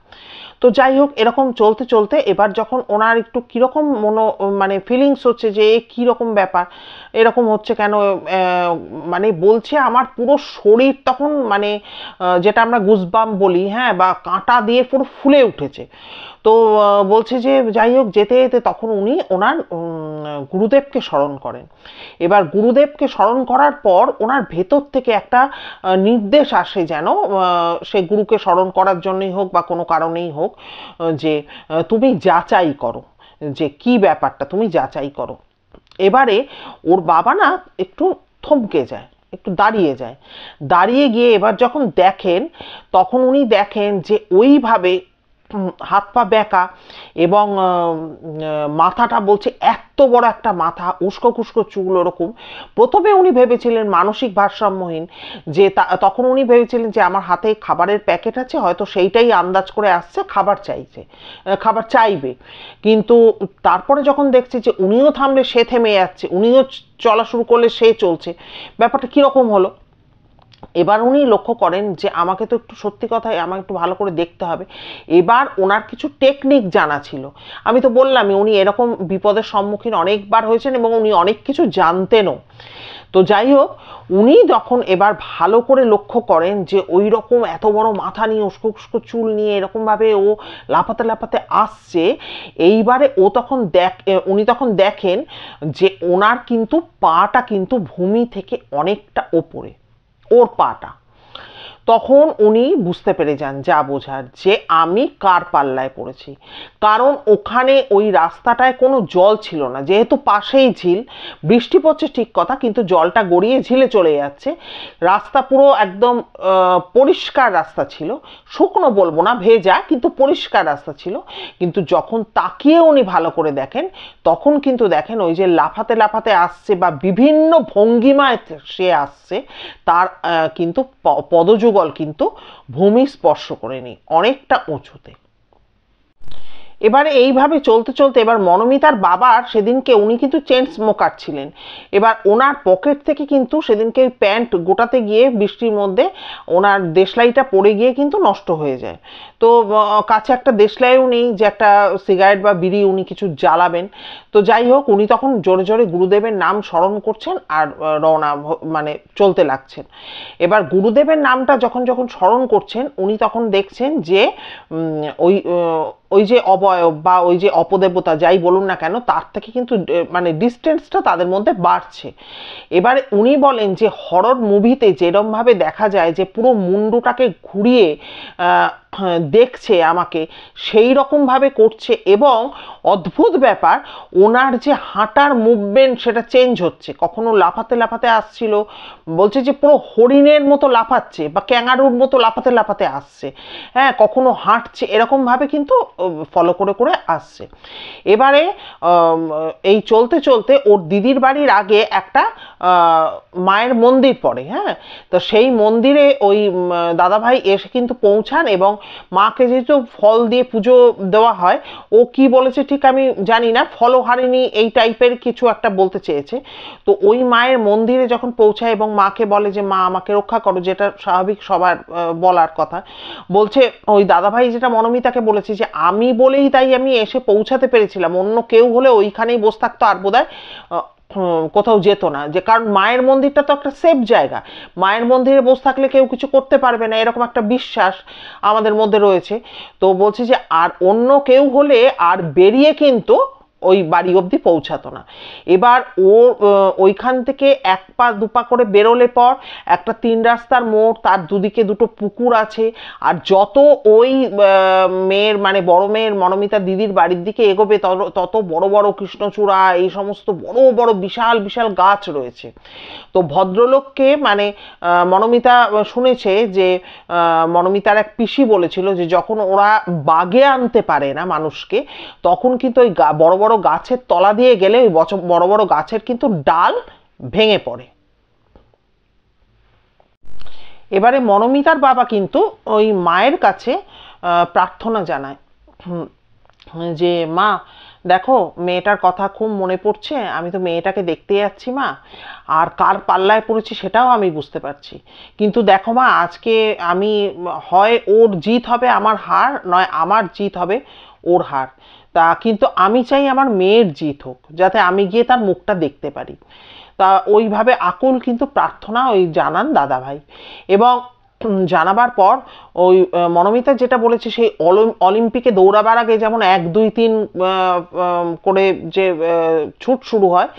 তো যাই হোক, এরকম চলতে চলতে এবার যখন ওনার একটু কীরকম মানে ফিলিংস হচ্ছে যে কীরকম ব্যাপার, এরকম হচ্ছে কেন, মানে বলছে আমার পুরো শরীর তখন মানে যেটা আমরা গুজবাম্প বলি, হ্যাঁ, বা কাঁটা দিয়ে পুরো ফুলে উঠেছে। তো বলছে যে যাই হোক, যেতে যেতে তখন উনি ওনার গুরুদেবকে স্মরণ করেন। এবার গুরুদেবকে স্মরণ করার পর ওনার ভেতর থেকে একটা নির্দেশ আসে, যেন সে গুরুকে স্মরণ করার জন্যই হোক বা কোনো কারণেই হোক, যে তুমি যাচাই করো যে কি ব্যাপারটা, তুমি যাচাই করো। এবারে ওর বাবা না একটু থমকে যায়, একটু দাঁড়িয়ে যায়। দাঁড়িয়ে গিয়ে এবার যখন দেখেন, তখন উনি দেখেন যে ওইভাবে হাত পা বেঁকা, এবং মাথাটা বলছে এত বড় একটা মাথা, উস্কো খুস্কো চুল ওরকম। প্রথমে উনি ভেবেছিলেন মানসিক ভারসাম্যহীন, যে তখন উনি ভেবেছিলেন যে আমার হাতে খাবারের প্যাকেট আছে, হয়তো সেইটাই আন্দাজ করে আসছে, খাবার চাইবে। কিন্তু তারপরে যখন দেখছে যে উনিও থামলে সে থেমে যাচ্ছে, উনিও চলা শুরু করলে সে চলছে, ব্যাপারটা কীরকম হলো। এবার উনি লক্ষ্য করেন যে আমাকে তো একটু, সত্যি কথাই আমাকে একটু ভালো করে দেখতে হবে। এবার ওনার কিছু টেকনিক জানা ছিল। আমি তো বললামই, উনি এরকম বিপদের সম্মুখীন অনেকবার হয়েছেন এবং উনি অনেক কিছু জানতেনও। তো যাই হোক, উনি যখন এবার ভালো করে লক্ষ্য করেন যে ওই রকম এত বড় মাথা নিয়ে, উস্কো উস্কো চুল নিয়ে এরকমভাবে ও লাফাতে লাফাতে আসছে, এইবারে উনি তখন দেখেন যে ওনার কিন্তু পাটা কিন্তু ভূমি থেকে অনেকটা ওপরে, ওর পাটা। তখন উনি বুঝতে পেরে যান, যা বোঝার, যে আমি কার পাল্লায় পড়েছি। কারণ ওখানে ওই রাস্তাটায় কোনো জল ছিল না, যেহেতু পাশেই ঝিল, বৃষ্টি পড়ছে ঠিক কথা, কিন্তু জলটা গড়িয়ে ঝিলে চলে যাচ্ছে। রাস্তা পুরো একদম পরিষ্কার রাস্তা ছিল, শুকনো বলবো না, ভেজা, কিন্তু পরিষ্কার রাস্তা ছিল। কিন্তু যখন তাকিয়ে উনি ভালো করে দেখেন, তখন কিন্তু দেখেন ওই যে লাফাতে লাফাতে আসছে বা বিভিন্ন ভঙ্গিমায় সে আসছে, তার কিন্তু পদযুগল কিন্তু ভূমি স্পর্শ করেনি, অনেকটা উঁচুতে। এবারে এইভাবে চলতে চলতে এবার মনোমিতার বাবার সেদিনকে উনি কিন্তু চেন স্মোকার ছিলেন। এবার ওনার পকেট থেকে কিন্তু সেদিনকে ওই প্যান্ট গোটাতে গিয়ে বৃষ্টির মধ্যে ওনার দেশলাইটা পড়ে গিয়ে কিন্তু নষ্ট হয়ে যায়। তো কাছে একটা দেশলাইও নেই যে একটা সিগারেট বা বিড়ি উনি কিছু জ্বালাবেন। তো যাই হোক, উনি তখন জোরে জোরে গুরুদেবের নাম স্মরণ করছেন আর রওনা মানে চলতে লাগছেন। এবার গুরুদেবের নামটা যখন যখন স্মরণ করছেন উনি তখন দেখছেন যে ওই ওই যে অবয়ব বা ওই যে অপদেবতা যাই বলুন না কেন তার থেকে কিন্তু মানে ডিস্টেন্সটা তাদের মধ্যে বাড়ছে। এবারে উনি বলেন যে হরর মুভিতে যেরমভাবে দেখা যায় যে পুরো মুন্ডুটাকে ঘুরিয়ে দেখছে আমাকে, সেই রকমভাবে করছে এবং অদ্ভুত ব্যাপার ওনার যে হাঁটার মুভমেন্ট সেটা চেঞ্জ হচ্ছে। কখনো লাফাতে লাফাতে আসছিল, বলছে যে পুরো হরিণের মতো লাফাচ্ছে বা ক্যাঙ্গারুর মতো লাফাতে লাফাতে আসছে, হ্যাঁ কখনো হাঁটছে, এরকমভাবে কিন্তু ফলো করে করে আসছে। এবারে এই চলতে চলতে ওর দিদির বাড়ির আগে একটা মায়ের মন্দির পড়ে, হ্যাঁ তো সেই মন্দিরে ওই দাদাভাই এসে কিন্তু পৌঁছান এবং মাকে যেহেতু ফল দিয়ে পুজো দেওয়া হয়, ও কি বলেছে ঠিক আমি জানি না, ফলহারিণী এই টাইপের কিছু একটা বলতে চেয়েছে। তো ওই মায়ের মন্দিরে যখন পৌঁছায় এবং মাকে বলে যে মা আমাকে রক্ষা করো, যেটা স্বাভাবিক সবার বলার কথা, বলছে ওই দাদাভাই যেটা মনোমিতাকে বলেছে যে আমি বলেই তাই আমি এসে পৌঁছাতে পেরেছিলাম, অন্য কেউ হলে ওইখানেই বসে থাকতো আর বোধহয় কোথাও যেত না, যে কারণ মায়ের মন্দিরটা তো একটা সেফ জায়গা, মায়ের মন্দিরে বসে থাকলে কেউ কিছু করতে পারবে না, এরকম একটা বিশ্বাস আমাদের মধ্যে রয়েছে। তো বলছে যে আর অন্য কেউ হলে আর বেরিয়ে কিন্তু ওই বাড়ি অবধি পৌঁছাতো না। এবার ও ওইখান থেকে এক পা দুপা করে বেরোলে পর একটা 3 রাস্তার মোড়, তার দুদিকে দুটো পুকুর আছে, আর যত ওই মেয়ের মানে বড় মেয়ের মনোমিতা দিদির বাড়ির দিকে এগোবে তত বড় বড় কৃষ্ণচূড়া এই সমস্ত বড় বড় বিশাল বিশাল গাছ রয়েছে। তো ভদ্রলোককে মানে মনোমিতা শুনেছে যে মনোমিতার এক পিসি বলেছিল যে যখন ওরা বাগে আনতে পারে না মানুষকে, তখন কিন্তু ওই বড় বড় গাছের তলা দিয়ে গেলে ওই বড় বড় গাছের কিন্তু ডাল ভেঙে পড়ে। এবারে মনোমিতার বাবা কিন্তু ওই মায়ের কাছে প্রার্থনা জানায় যে মা দেখো মেয়েটার কথা খুব মনে পড়ছে, আমি তো মেয়েটাকে দেখতে যাচ্ছি মা, আর কার পাল্লায় পড়েছি সেটাও আমি বুঝতে পারছি, কিন্তু দেখো মা আজকে আমি হয় ওর জিত হবে আমার হার, নয় আমার জিত হবে ওর হার, তা কিন্তু আমি চাই আমার মেয়ের জিত হোক যাতে আমি গিয়ে তার মুখটা দেখতে পারি। তা ওইভাবে আকুল কিন্তু প্রার্থনা ওই জানান দাদাভাই। এবং জানাবার পর ওই মনোমিতা যেটা বলেছে সেই অলিম্পিকে দৌড়াবার আগে যেমন 1 2 3 করে যে ছুট শুরু হয়,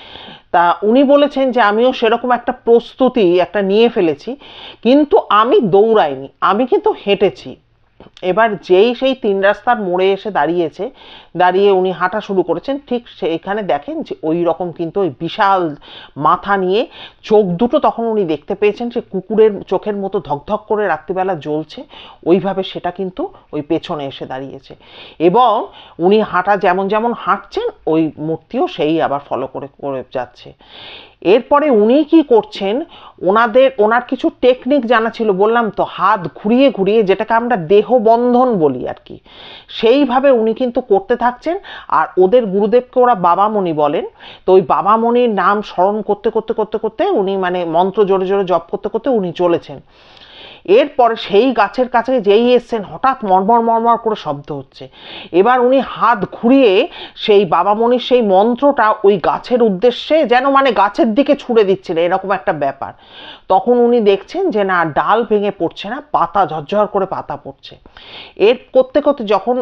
তা উনি বলেছেন যে আমিও সেরকম একটা প্রস্তুতি একটা নিয়ে ফেলেছি, কিন্তু আমি দৌড়াইনি, আমি কিন্তু হেঁটেছি। এবার যেই সেই 3 রাস্তার মোড়ে এসে দাঁড়িয়েছে, দাঁড়িয়ে উনি হাঁটা শুরু করেছেন, ঠিক সেইখানে দেখেন যে ওই রকম কিন্তু ওই বিশাল মাথা নিয়ে চোখ দুটো তখন উনি দেখতে পেয়েছেন যে কুকুরের চোখের মতো ধকধক করে রাত্রিবেলা জ্বলছে, ওইভাবে সেটা কিন্তু ওই পেছনে এসে দাঁড়িয়েছে এবং উনি হাঁটা যেমন যেমন হাঁটছেন ওই মূর্তিও সেই আবার ফলো করে করে যাচ্ছে। এরপরে উনি কি করছেন, ওনার কিছু টেকনিক জানা ছিল, বললাম তো হাত ঘুরিয়ে ঘুরিয়ে, যেটাকে আমরা দেহবন্ধন বলি আর কি, সেইভাবে উনি কিন্তু করতে থাকছেন। আর ওদের গুরুদেবকে ওরা বাবামণি বলেন, তো ওই বাবামণির নাম স্মরণ করতে করতে করতে করতে উনি মানে মন্ত্র জোরে জোরে জপ করতে করতে উনি চলেছেন। এরপরে সেই গাছের কাছে যেই এসছেন হঠাৎ মরমর মরমর করে শব্দ হচ্ছে, এবার উনি হাত ঘুরিয়ে সেই বাবামণির সেই মন্ত্রটা ওই গাছের উদ্দেশ্যে যেন মানে গাছের দিকে ছুড়ে দিচ্ছিলেন, এরকম একটা ব্যাপার। তখন উনি দেখছেন যে না ডাল ভেঙে পড়ছে না, পাতা ঝরঝর করে পাতা পড়ছে। এর করতে করতে যখন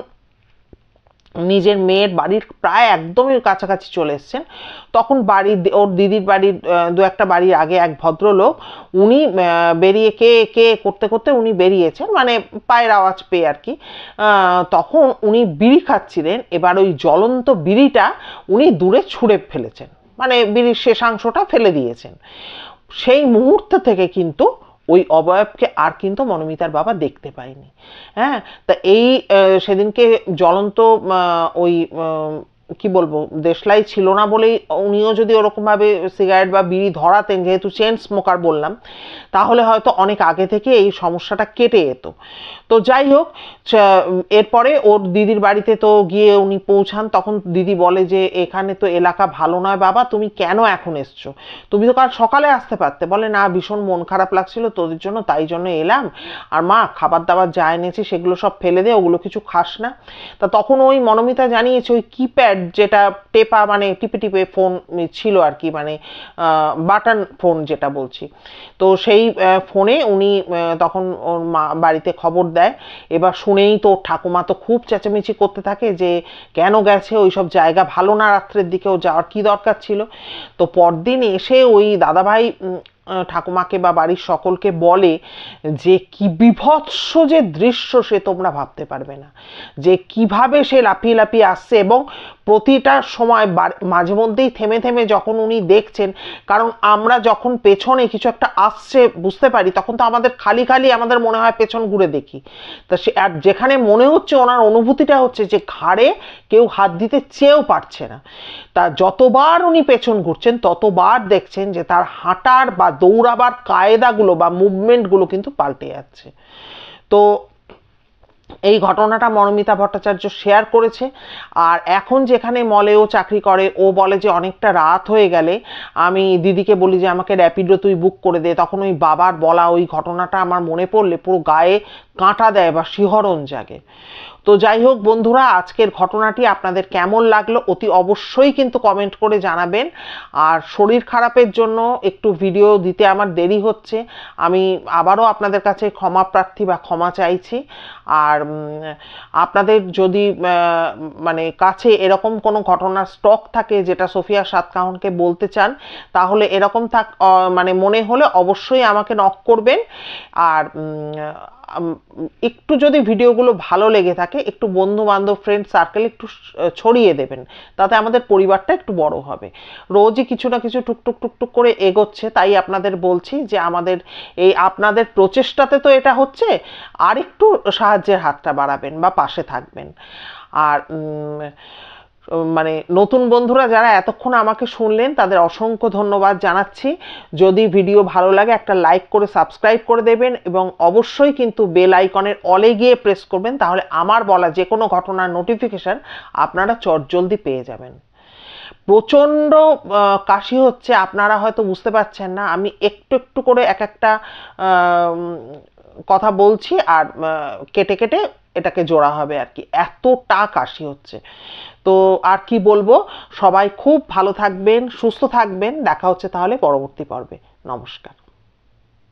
নিজের মেয়ের বাড়ির প্রায় একদমই কাছাকাছি চলে এসছেন, তখন ওর দিদির বাড়ির 2-1টা বাড়ির আগে এক ভদ্রলোক উনি বেরিয়ে কে কে করতে করতে উনি বেরিয়েছেন মানে পায়ের আওয়াজ পেয়ে আর কি, তখন উনি বিড়ি খাচ্ছিলেন। এবার ওই জ্বলন্ত বিড়িটা উনি দূরে ছুঁড়ে ফেলেছেন, মানে বিড়ির শেষাংশটা ফেলে দিয়েছেন। সেই মুহূর্ত থেকে কিন্তু ওই অবয়বকে আর কিন্তু মনোমিতার বাবা দেখতে পায়নি। হ্যাঁ, তা এই সেদিনকে জ্বলন্ত ওই কি বলবো দেশলাই ছিল না বলেই উনিও যদি ওরকমভাবে সিগারেট বা বিড়ি ধরাতেন, যেহেতু চেন স্মোকার বললাম, তাহলে হয়তো অনেক আগে থেকে এই সমস্যাটা কেটে যেত। তো যাই হোক, এরপরে ওর দিদির বাড়িতে তো গিয়ে উনি পৌঁছান, তখন দিদি বলে যে এখানে তো এলাকা ভালো নয় বাবা, তুমি কেন এখন এসছো, তুমি তো কাল সকালে আসতে পারতে। বলে না, ভীষণ মন খারাপ লাগছিল তোদের জন্য, তাই জন্য এলাম। আর মা, খাবার দাবার যা এনেছি সেগুলো সব ফেলে দে, ওগুলো কিছু খাস না। তা তখন ওই মনোমিতা জানিয়েছে ওই কিপ্যাড, যেটা টেপা মানে টিপে টিপে ফোন ছিল আর কি, মানে বাটন ফোন যেটা বলছি, তো সেই ফোনে উনি তখন ওর মা বাড়িতে খবর দেয়। এবার শুনেই তো ঠাকুমা তো খুব চেঁচামেচি করতে থাকে যে কেন গেছে, ওই সব জায়গা ভালো না, রাত্রের দিকেও যাওয়ার কি দরকার ছিল। তো পরদিন এসে ওই দাদাভাই ঠাকুমাকে বা বাড়ির সকলকে বলে যে কি বীভৎস যে দৃশ্য সে তোমরা ভাবতে পারবে না, যে কিভাবে সে লাফিয়ে লাফিয়ে আসছে, এবং প্রতিটা সময় মাঝে মধ্যেই থেমে থেমে যখন উনি দেখছেন, কারণ আমরা যখন পেছনে কিছু একটা আসছে বুঝতে পারি, তখন তো আমাদের খালি খালি আমাদের মনে হয় পেছন ঘুরে দেখি। তা সে আর যেখানে মনে হচ্ছে ওনার অনুভূতিটা হচ্ছে যে ঘাড়ে কেউ হাত দিতে চেয়েও পারছে না, তা যতবার উনি পেছন ঘুরছেন ততবার দেখছেন যে তার হাঁটার বা দৌড়াবার কায়দাগুলো বা মুভমেন্টগুলো কিন্তু পাল্টে যাচ্ছে। তো এই ঘটনাটা মনোমিতা ভট্টাচার্য শেয়ার করেছে। আর এখন যেখানে মলেও চাকরি করে, ও বলে যে অনেকটা রাত হয়ে গেলে আমি দিদিকে বলি যে আমাকে র্যাপিডো তুই বুক করে দে। তখন ওই বাবার বলা ওই ঘটনাটা আমার মনে পড়লে পুরো গায়ে কাঁটা দেয় বা শিহরণ জাগে। তো যাই হোক বন্ধুরা, আজকের ঘটনাটি আপনাদের কেমন লাগলো অতি অবশ্যই কিন্তু কমেন্ট করে জানাবেন। আর শরীর খারাপের জন্য একটু ভিডিও দিতে আমার দেরি হচ্ছে, আমি আবারও আপনাদের কাছে ক্ষমা প্রার্থী বা ক্ষমা চাইছি। আর আপনাদের যদি মানে কাছে এরকম কোনো ঘটনার স্টক থাকে যেটা সোফিয়া সাতকাহনকে বলতে চান, তাহলে এরকম মানে মনে হলে অবশ্যই আমাকে নক করবেন। আর একটু যদি ভিডিওগুলো ভালো লেগে থাকে, একটু বন্ধু বান্ধব ফ্রেন্ড সার্কেল একটু ছড়িয়ে দেবেন, তাতে আমাদের পরিবারটা একটু বড় হবে। রোজই কিছু না কিছু টুকটুক টুকটুক করে এগোচ্ছে, তাই আপনাদের বলছি যে আমাদের এই আপনাদের প্রচেষ্টাতে তো এটা হচ্ছে, আর একটু সাহায্যের হাতটা বাড়াবেন বা পাশে থাকবেন। আর মানে নতুন বন্ধুরা যারা এতক্ষণ আমাকে শুনলেন তাদের অসংখ্য ধন্যবাদ জানাচ্ছি। যদি ভিডিও ভালো লাগে একটা লাইক করে সাবস্ক্রাইব করে দেবেন, এবং অবশ্যই কিন্তু বেল আইকনের অলে গিয়ে প্রেস করবেন, তাহলে আমার বলা যে কোনো ঘটনার নোটিফিকেশান আপনারা চটজলদি পেয়ে যাবেন। প্রচণ্ড কাশি হচ্ছে, আপনারা হয়তো বুঝতে পারছেন না, আমি একটু একটু করে এক একটা কথা বলছি, আর কেটে কেটে এটাকে জোড়া হবে আর কি, এতটা কাশি হচ্ছে। তো আর কি বলবো, সবাই খুব ভালো থাকবেন, সুস্থ থাকবেন। দেখা হচ্ছে তাহলে পরবর্তী পর্বে। নমস্কার।